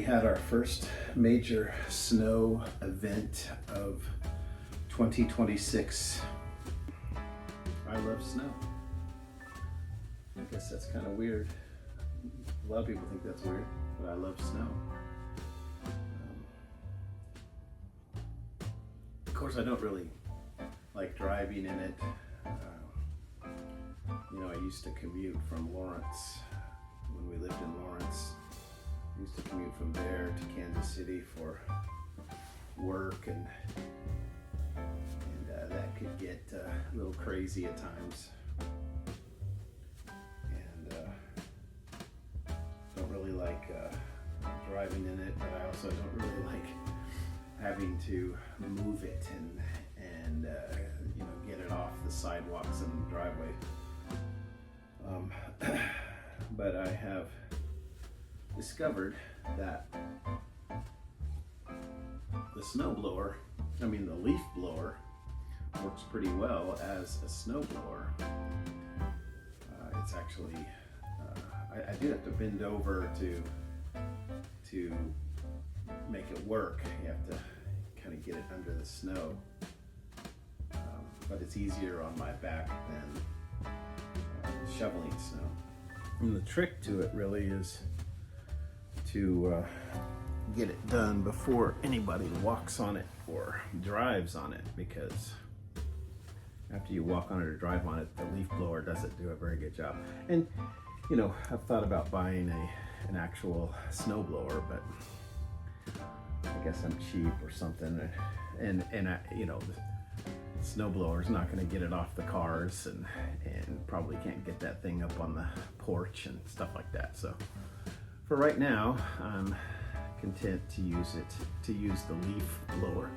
had our first major snow event of 2026. I love snow. I guess that's kind of weird. A lot of people think that's weird, but I love snow. Of course, I don't really like driving in it. I used to commute from Lawrence when we lived in Lawrence. I used to commute from there to Kansas City for work, and that could get a little crazy at times. And don't really like driving in it, but I also don't really like having to move it and get it off the sidewalks and the driveway. But I have discovered that the leaf blower works pretty well as a snow blower. It's actually, I do have to bend over to make it work. You have to kind of get it under the snow, but it's easier on my back than shoveling snow. And the trick to it really is to get it done before anybody walks on it or drives on it, because after you walk on it or drive on it, the leaf blower doesn't do a very good job. And I've thought about buying an actual snow blower, but I guess I'm cheap or something, and the snow blower is not going to get it off the cars, and probably can't get that thing up on the porch and stuff like that. So for right now, I'm content to use the leaf blower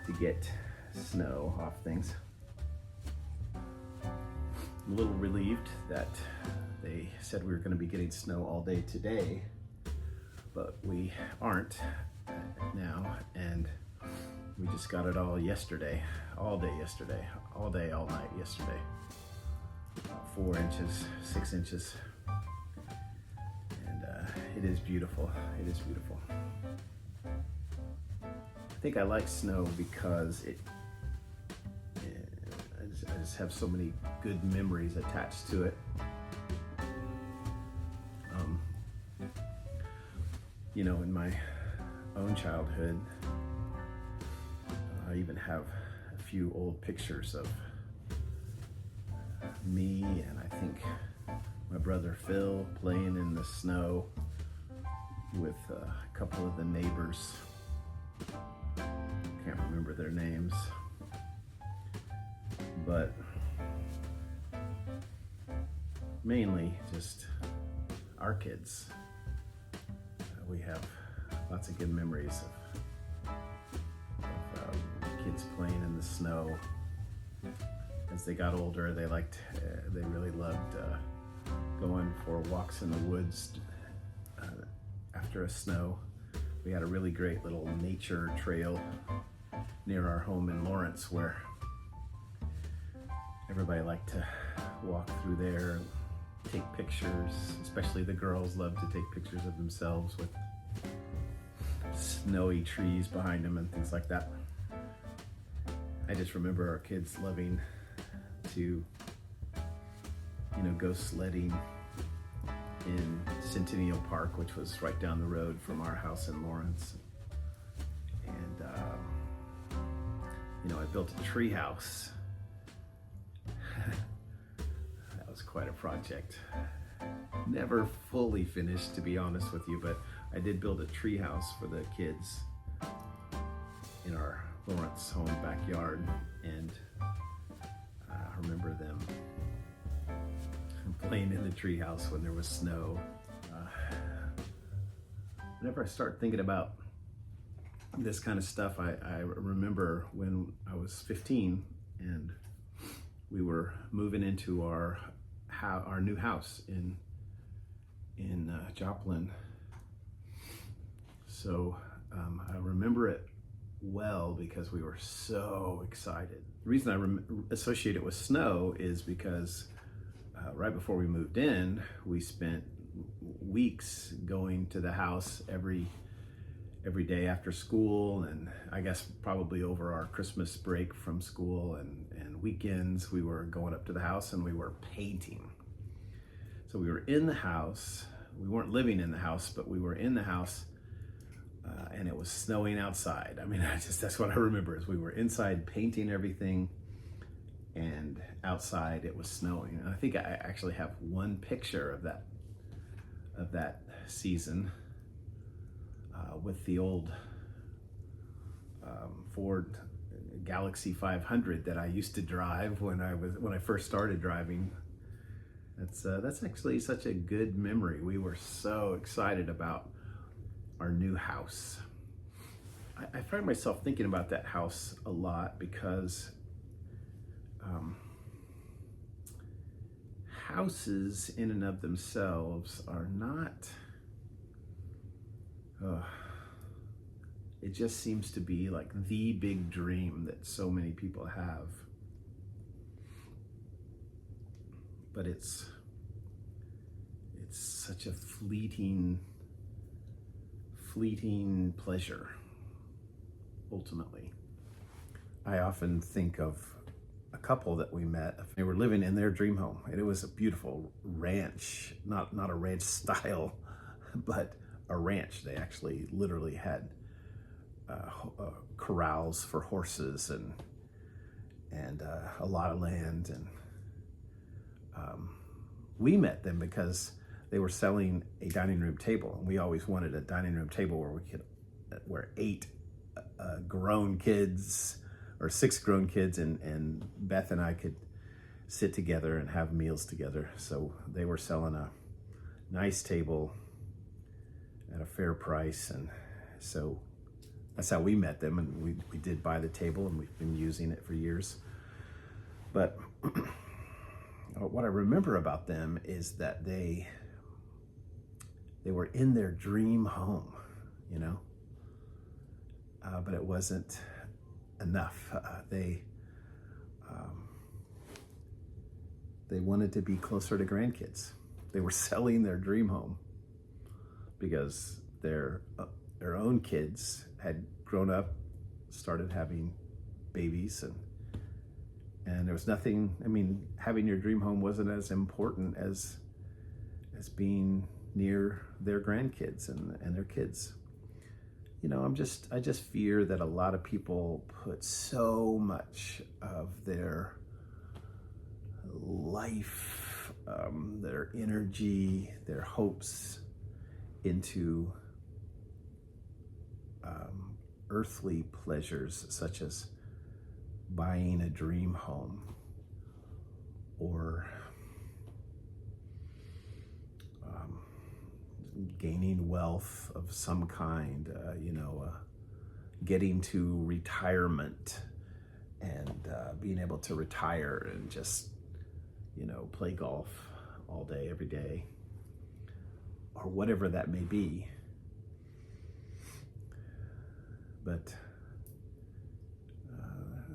to get snow off things. I'm a little relieved that they said we were going to be getting snow all day today, but we aren't now, and we just got it all yesterday, all day, all night yesterday. 4 inches, 6 inches, and it is beautiful. It is beautiful. I think I like snow because I just have so many good memories attached to it. In my own childhood, I even have a few old pictures of me and I think my brother Phil playing in the snow with a couple of the neighbors. Can't remember their names, but mainly just our kids. We have lots of good memories of kids playing in the snow. As they got older, they really loved going for walks in the woods after a snow. We had a really great little nature trail near our home in Lawrence where everybody liked to walk through there and take pictures. Especially the girls loved to take pictures of themselves with snowy trees behind them and things like that. I just remember our kids loving to go sledding in Centennial Park, which was right down the road from our house in Lawrence. And I built a tree house. That was quite a project. Never fully finished, to be honest with you, but I did build a tree house for the kids in our Lawrence home backyard, and I remember them playing in the treehouse when there was snow. Whenever I start thinking about this kind of stuff, I remember when I was 15 and we were moving into our new house in Joplin. So I remember it well because we were so excited. The reason I associate it with snow is because right before we moved in, we spent weeks going to the house every day after school, and I guess probably over our Christmas break from school and weekends, we were going up to the house and we were painting. So we were in the house. We weren't living in the house, but we were in the house, and it was snowing outside. I mean, that's what I remember, is we were inside painting everything, and outside it was snowing. And I think I actually have one picture of that season with the old Ford Galaxy 500 that I used to drive when I first started driving. That's actually such a good memory. We were so excited about our new house. I find myself thinking about that house a lot because houses in and of themselves are not, it just seems to be like the big dream that so many people have. But it's such a fleeting pleasure, ultimately. I often think of a couple that we met. They were living in their dream home, and it was a beautiful ranch, not a ranch style, but a ranch. They actually literally had corrals for horses and a lot of land. And we met them because they were selling a dining room table, and we always wanted a dining room table where 8 grown kids or 6 grown kids and Beth and I could sit together and have meals together. So they were selling a nice table at a fair price, and so that's how we met them. And we did buy the table, and we've been using it for years. But what I remember about them is that they were in their dream home, you know, but it wasn't enough. They wanted to be closer to grandkids. They were selling their dream home because their own kids had grown up, started having babies, and there was nothing. I mean, having your dream home wasn't as important as being near their grandkids and their kids. You know, I just fear that a lot of people put so much of their life, their energy, their hopes into earthly pleasures, such as buying a dream home or gaining wealth of some kind, getting to retirement and being able to retire and just, play golf all day, every day, or whatever that may be. But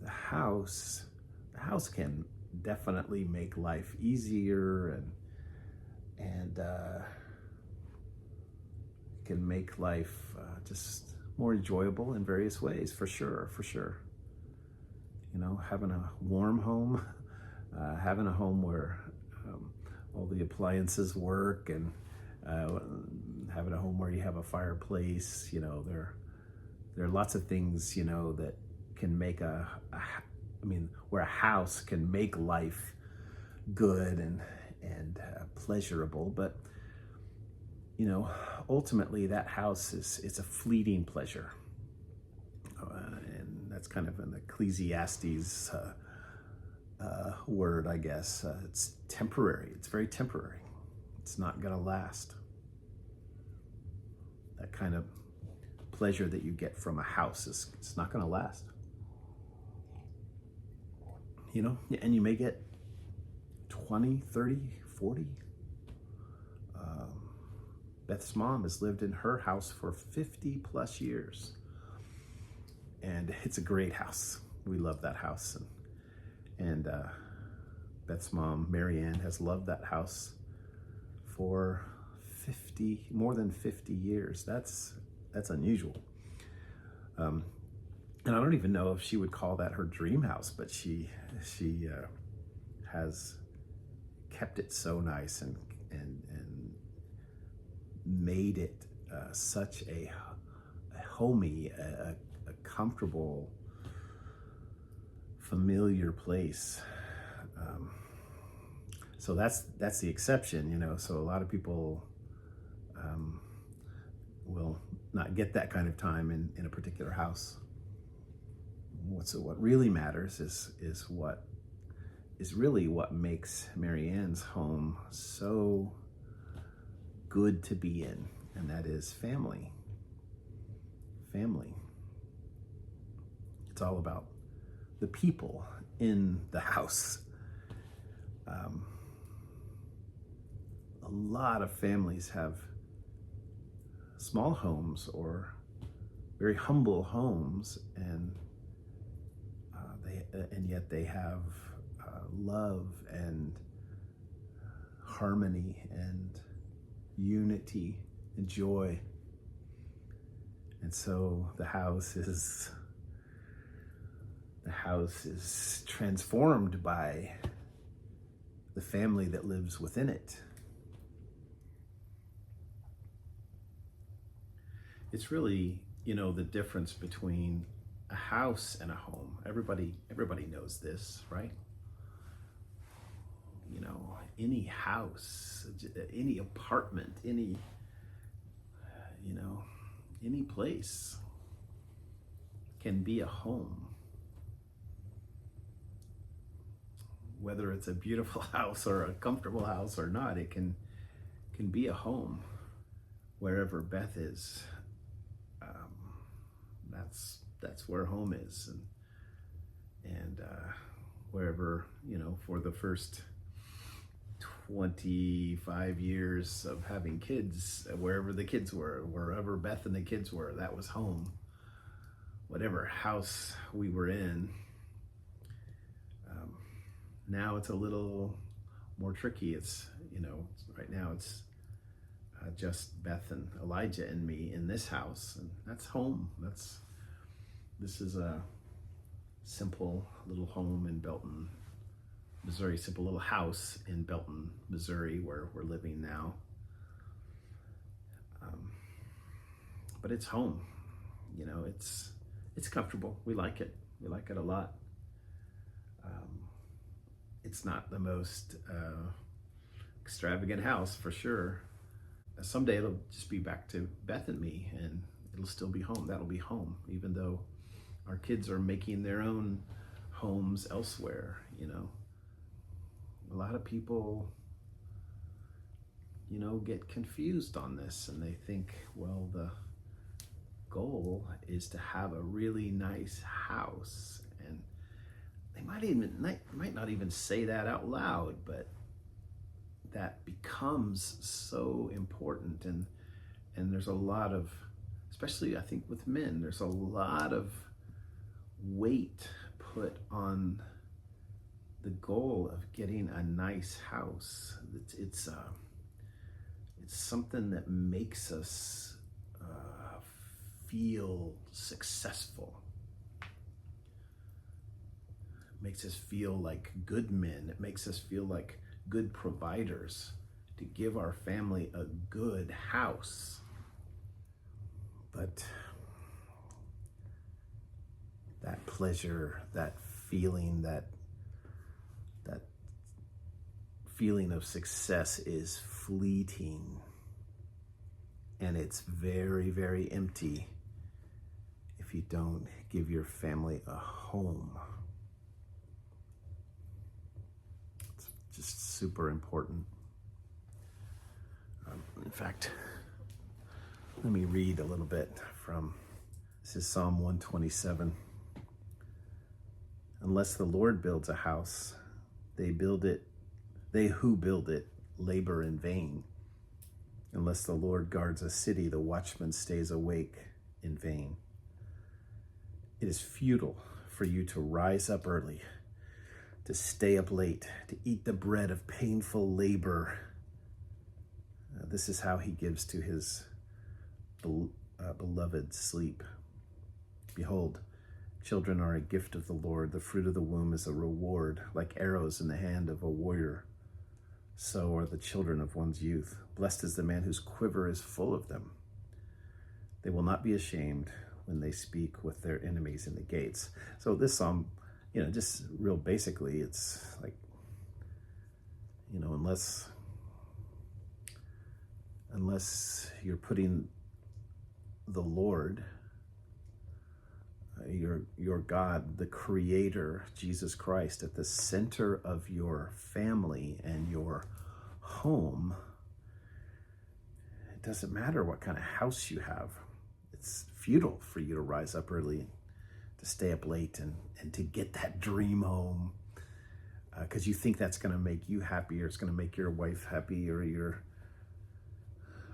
the house can definitely make life easier and can make life just more enjoyable in various ways, for sure. Having a warm home, having a home where all the appliances work, and having a home where you have a fireplace. There are lots of things, that can make where a house can make life good and pleasurable. But ultimately that house it's a fleeting pleasure, and that's kind of an Ecclesiastes word, I guess. It's temporary. It's very temporary. It's not going to last. That kind of pleasure that you get from a house it's not going to last. And you may get 20, 30, 40. Beth's mom has lived in her house for 50 plus years. And it's a great house. We love that house. And Beth's mom, Mary Ann, has loved that house for more than 50 years. That's unusual. And I don't even know if she would call that her dream house, but she has kept it so nice and made it such a homey, a comfortable, familiar place. So that's the exception, you know. So a lot of people will not get that kind of time in a particular house. What really matters is what makes Marianne's home so good to be in, and that is family. Family. It's all about the people in the house. A lot of families have small homes or very humble homes, and yet they have love and harmony and unity and joy. And so the house is transformed by the family that lives within it. It's really, you know, the difference between a house and a home. Everybody knows this, right? You know, any house, any apartment, any place can be a home. Whether it's a beautiful house or a comfortable house or not, it can be a home. Wherever Beth is, that's where home is, and wherever, you know, for the first 25 years of having kids, wherever the kids were, wherever Beth and the kids were, that was home. Whatever house we were in. Now it's a little more tricky. It's, you know, right now it's just Beth and Elijah and me in this house, and that's home. This is a simple little home in Belton, Missouri, simple little house in Belton, Missouri, where we're living now. But it's home, you know, it's comfortable. We like it. We like it a lot. It's not the most extravagant house, for sure. Someday it'll just be back to Beth and me, and it'll still be home. That'll be home, even though our kids are making their own homes elsewhere, you know. A lot of people, you know, get confused on this, and they think, well, the goal is to have a really nice house, and they might not even say that out loud, but that becomes so important. And there's a lot of, especially I think with men, there's a lot of weight put on the goal of getting a nice house. It's something that makes us feel successful. It makes us feel like good men. It makes us feel like good providers, to give our family a good house. But that pleasure, that feeling of success is fleeting, and it's very, very empty if you don't give your family a home. It's just super important. In fact, let me read a little bit from, this is Psalm 127. Unless the Lord builds a house, they who build it labor in vain. Unless the Lord guards a city, the watchman stays awake in vain. It is futile for you to rise up early, to stay up late, to eat the bread of painful labor. This is how he gives to his beloved sleep. Behold, children are a gift of the Lord. The fruit of the womb is a reward, like arrows in the hand of a warrior. So are the children of one's youth. Blessed is the man whose quiver is full of them. They will not be ashamed when they speak with their enemies in the gates. So this psalm, just real basically, it's like, unless you're putting the Lord, your God, the Creator, Jesus Christ, at the center of your family and your home, it doesn't matter what kind of house you have. It's futile for you to rise up early, to stay up late, and to get that dream home, because you think that's going to make you happy, or it's going to make your wife happy, or your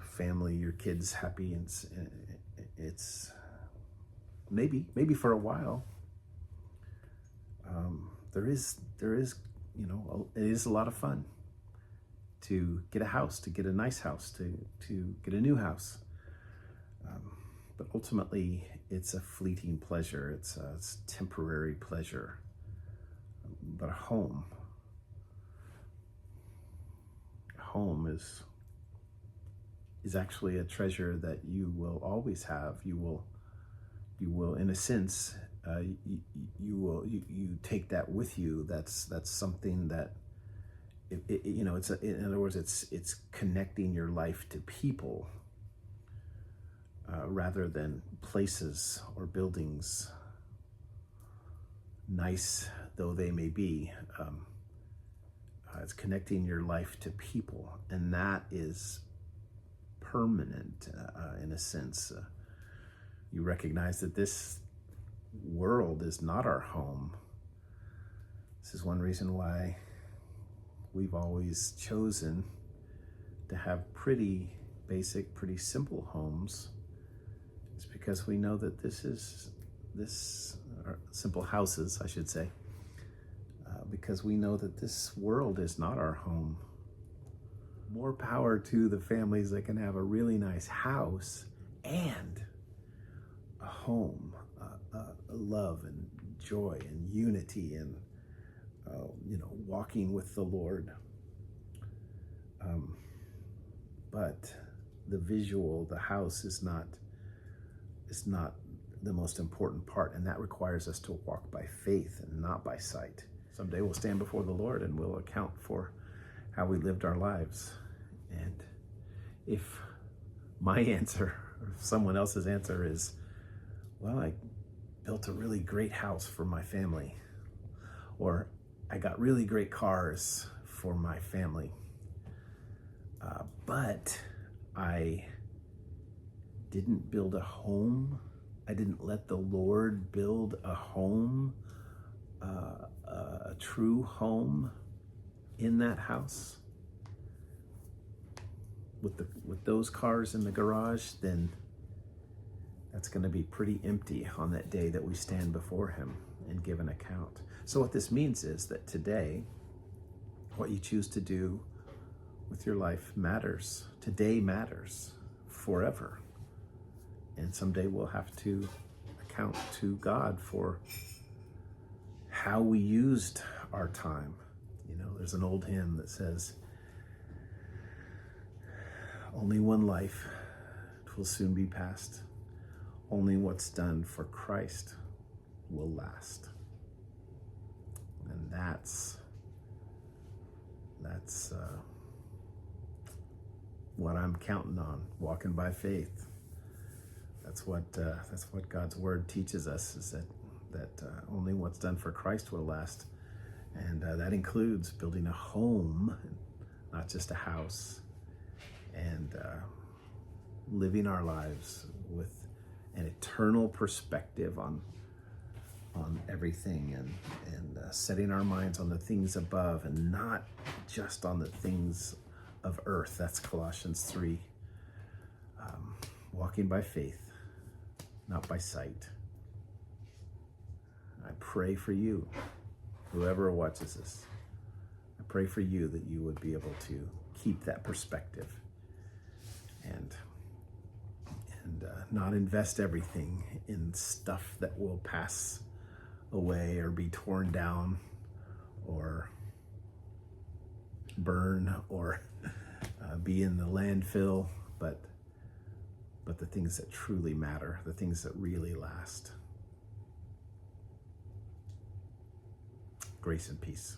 family, your kids happy. And it's maybe for a while. There is it is a lot of fun to get a house, to get a nice house, to get a new house. But ultimately, it's a fleeting pleasure. It's temporary pleasure. But a home is actually a treasure that you will always have. You will, in a sense, you take that with you. That's something that, in other words, it's connecting your life to people, rather than places or buildings, nice though they may be. It's connecting your life to people, and that is permanent, in a sense. You recognize that this world is not our home. This is one reason why we've always chosen to have pretty basic, pretty simple homes. It's because we know that or simple houses, I should say, because we know that this world is not our home. More power to the families that can have a really nice house and a home, love and joy and unity, and walking with the Lord. But the visual, the house is not the most important part, and that requires us to walk by faith and not by sight. Someday we'll stand before the Lord and we'll account for how we lived our lives. And if my answer or someone else's answer is, well, I built a really great house for my family, or I got really great cars for my family, but I didn't build a home, I didn't let the Lord build a home, a true home in that house, with those cars in the garage, then that's going to be pretty empty on that day that we stand before Him and give an account. So what this means is that today, what you choose to do with your life matters. Today matters forever. And someday we'll have to account to God for how we used our time. There's an old hymn that says, only one life, 'twill soon be past. Only what's done for Christ will last. And that's what I'm counting on, walking by faith. That's what God's word teaches us, is that only what's done for Christ will last. And that includes building a home, not just a house, and living our lives with an eternal perspective on everything, and setting our minds on the things above and not just on the things of earth. That's Colossians 3. Walking by faith, not by sight. I pray for you, whoever watches this. I pray for you that you would be able to keep that perspective and not invest everything in stuff that will pass away or be torn down or burn or be in the landfill, but the things that truly matter, the things that really last. Grace and peace.